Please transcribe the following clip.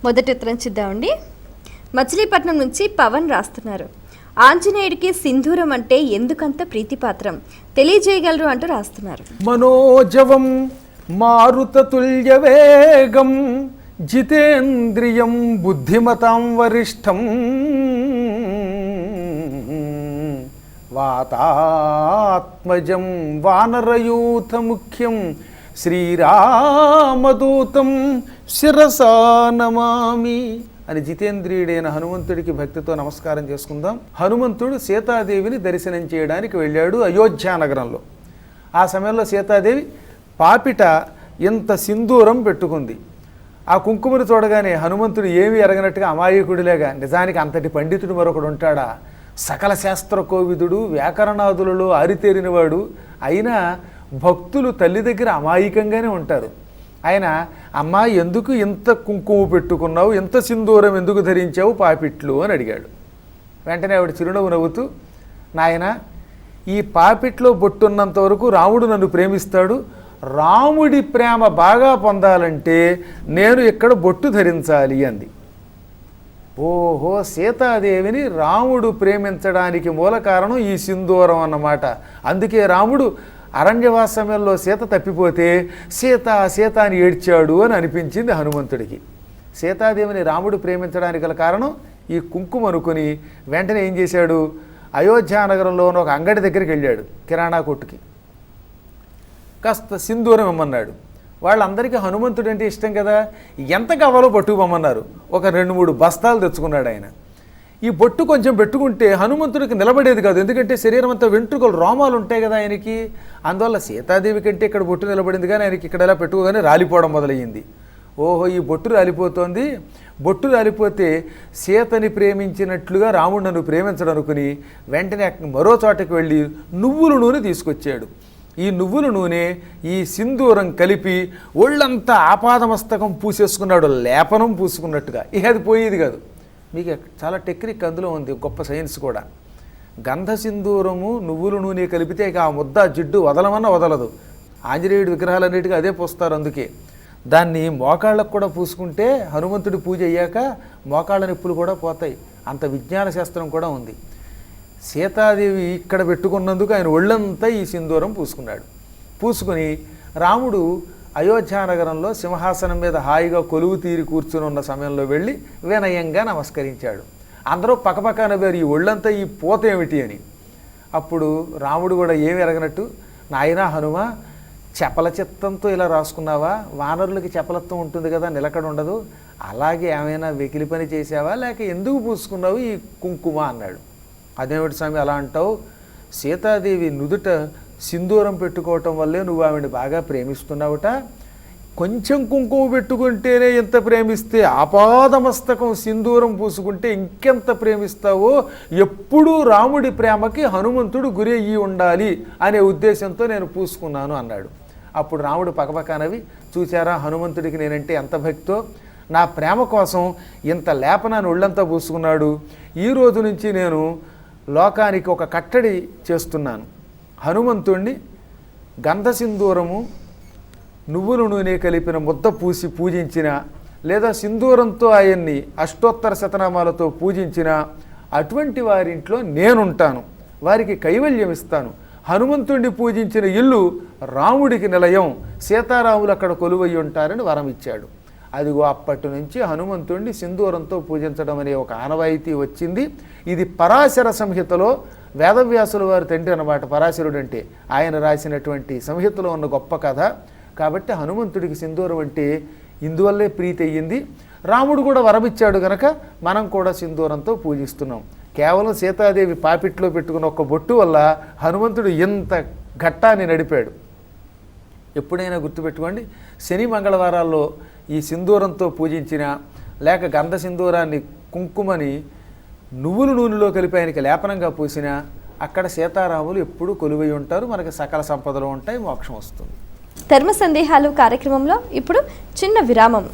మొదటి ఉత్తరం చూద్దామండి. మచిలీపట్నం నుంచి పవన్ రాస్తున్నారు. ఆంజనేయుడికి సింధూరం అంటే ఎందుకంత ప్రీతిపాత్రం తెలియజేయగలరు అంటూ రాస్తున్నారు. మనోజవం మారుతతుల్య వేగం జితేంద్రియం బుద్ధిమతాం వరిష్టం వాతాత్మజం వానరయూథ ముఖ్యం శ్రీరామదూతం శిరసా నమామి అని జితేంద్రియుడైన హనుమంతుడికి భక్తితో నమస్కారం చేసుకుందాం. హనుమంతుడు సీతాదేవిని దర్శనం చేయడానికి వెళ్ళాడు అయోధ్యానగరంలో. ఆ సమయంలో సీతాదేవి పాపిట ఇంత సింధూరం పెట్టుకుంది. ఆ కుంకుమను చూడగానే హనుమంతుడు ఏమీ ఎరగనట్టుగా అమాయకుడిలేగా, నిజానికి అంతటి పండితుడు మరొకడు ఉంటాడా, సకల శాస్త్ర కోవిదుడు, వ్యాకరణాదులలో ఆరితేరినవాడు, అయినా భక్తులు తల్లి దగ్గర అమాయకంగానే ఉంటారు. ఆయన అమ్మా ఎందుకు ఇంత కుంకుమ పెట్టుకున్నావు, ఇంత సింధూరం ఎందుకు ధరించావు పాపిట్లు అని అడిగాడు. వెంటనే ఆవిడ చిరునవ్వు నవ్వుతూ, నాయన ఈ పాపిట్లో బొట్టున్నంత వరకు రాముడు నన్ను ప్రేమిస్తాడు, రాముడి ప్రేమ బాగా పొందాలంటే నేను ఇక్కడ బొట్టు ధరించాలి అంది. ఓహో, సీతాదేవిని రాముడు ప్రేమించడానికి మూల కారణం ఈ సింధూరం అన్నమాట. అందుకే రాముడు అరణ్యవాస సమయంలో సీత తప్పిపోతే సీత సీత అని ఏడ్చాడు అని అనిపించింది హనుమంతుడికి. సీతాదేవిని రాముడు ప్రేమించడానికి గల కారణం ఈ కుంకుమ అనుకుని వెంటనే ఏం చేశాడు, అయోధ్యానగరంలో ఉన్న ఒక అంగడి దగ్గరికి వెళ్ళాడు, కిరాణా కొట్టుకి. కాస్త సింధూరం ఇమ్మన్నాడు. వాళ్ళందరికీ హనుమంతుడు అంటే ఇష్టం కదా, ఎంత కావాలో పట్టుకుపోమన్నారు. ఒక 2-3 బస్తాలు తెచ్చుకున్నాడు ఆయన. ఈ బొట్టు కొంచెం పెట్టుకుంటే హనుమంతుడికి నిలబడేది కాదు, ఎందుకంటే శరీరం అంతా వెంట్రుకలు రోమాలు ఉంటాయి కదా ఆయనకి. అందువల్ల సీతాదేవి కంటే ఇక్కడ బొట్టు నిలబడింది, కానీ ఆయనకి ఇక్కడ ఎలా పెట్టుకోగానే రాలిపోవడం మొదలయ్యింది. ఓహో, ఈ బొట్టు రాలిపోతోంది, బొట్టు రాలిపోతే సీతని ప్రేమించినట్లుగా రాముడు నన్ను ప్రేమించడం అనుకుని వెంటనే మరో చోటకి వెళ్ళి నువ్వుల నూనె తీసుకొచ్చాడు. ఈ నువ్వుల నూనె ఈ సింధూరం కలిపి ఒళ్ళంతా ఆపాదమస్తకం పూసేసుకున్నాడు, లేపనం పూసుకున్నట్టుగా. ఇక అది పోయేది కాదు. మీకు చాలా టెక్నిక్ అందులో ఉంది, గొప్ప సైన్స్ కూడా. గంధ సింధూరము నువ్వుల నూనె కలిపితే ఇక ఆ ముద్ద జిడ్డు వదలమన్నా వదలదు. ఆంజనేయుడి విగ్రహాలన్నిటికీ అదే పోస్తారు. అందుకే దాన్ని మోకాళ్ళకు కూడా పూసుకుంటే హనుమంతుడి పూజ అయ్యాక మోకాళ్ళ నొప్పులు కూడా పోతాయి. అంత విజ్ఞాన శాస్త్రం కూడా ఉంది. సీతాదేవి ఇక్కడ పెట్టుకున్నందుకు ఆయన ఒళ్ళంతా ఈ సింధూరం పూసుకున్నాడు. పూసుకుని రాముడు అయోధ్యానగరంలో సింహాసనం మీద హాయిగా కొలువు తీరి కూర్చుని ఉన్న సమయంలో వెళ్ళి వినయంగా నమస్కరించాడు. అందరూ పక్కపక్క నవ్వారు, ఈ ఒళ్ళంతా ఈ పూత ఏమిటి అని. అప్పుడు రాముడు కూడా ఏమి ఎరగనట్టు, నాయనా హనుమ, చపల చిత్తంతో ఇలా రాసుకున్నావా? వానరులకి చపలత్వం ఉంటుంది కదా, నిలకడ ఉండదు. అలాగే ఏమైనా వెకిలి పని చేసావా, లేక ఎందుకు పూసుకున్నావు ఈ కుంకుమ అన్నాడు. అదేమిటి స్వామి అలా అంటావు? సీతాదేవి నుదుట సింధూరం పెట్టుకోవటం వల్లే నువ్వు ఆవిడని బాగా ప్రేమిస్తున్నావుట. కొంచెం కుంకుమ పెట్టుకుంటేనే ఎంత ప్రేమిస్తే ఆపాదమస్తకం సింధూరం పూసుకుంటే ఇంకెంత ప్రేమిస్తావో. ఎప్పుడూ రాముడి ప్రేమకి హనుమంతుడు గురి అయ్యి ఉండాలి అనే ఉద్దేశంతో నేను పూసుకున్నాను అన్నాడు. అప్పుడు రాముడు పక్కపక్కనవి, చూచారా హనుమంతుడికి నేనంటే ఎంత భక్తో, నా ప్రేమ కోసం ఇంత లేపనాన్ని ఒళ్ళంతా పూసుకున్నాడు. ఈ రోజు నుంచి నేను లోకానికి ఒక కట్టడి చేస్తున్నాను. హనుమంతుణ్ణి గంధసింధూరము నువ్వుల నూనె కలిపిన ముద్ద పూసి పూజించిన, లేదా సింధూరంతో ఆయన్ని అష్టోత్తర శతనామాలతో పూజించిన అటువంటి వారింట్లో నేనుంటాను, వారికి కైవల్యం ఇస్తాను. హనుమంతుణ్ణి పూజించిన ఇల్లు రాముడికి నిలయం, సీతారాములు అక్కడ కొలువై ఉంటారని వరం ఇచ్చాడు. అదిగో అప్పటి నుంచి హనుమంతుణ్ణి సింధూరంతో పూజించడం అనే ఒక ఆనవాయితీ వచ్చింది. ఇది పరాశర సంహితలో వేదవ్యాసుల వారి తండ్రి అన్నమాట. పరాశరుడు అంటే ఆయన రాసినటువంటి సంహితలో ఉన్న గొప్ప కథ. కాబట్టి హనుమంతుడికి సింధూరం అంటే ఇందువల్లే ప్రీతి అయ్యింది. రాముడు కూడా వరమిచ్చాడు కనుక మనం కూడా సింధూరంతో పూజిస్తున్నాం. కేవలం సీతాదేవి పాపిట్లో పెట్టుకున్న ఒక్క బొట్టు వల్ల హనుమంతుడు ఇంత ఘట్టాన్ని నడిపాడు. ఎప్పుడైనా గుర్తుపెట్టుకోండి, శని మంగళవారాల్లో ఈ సింధూరంతో పూజించిన, లేక గంధ సింధూరాన్ని కుంకుమని నువ్వుల నూనెలో కలిపి ఆయనకి లేపనంగా పూసినా అక్కడ సీతారాములు ఎప్పుడూ కొలువై ఉంటారు. మనకి సకల సంపదలు ఉంటాయి, మోక్షం వస్తుంది. ధర్మ సందేహాలు కార్యక్రమంలో ఇప్పుడు చిన్న విరామం.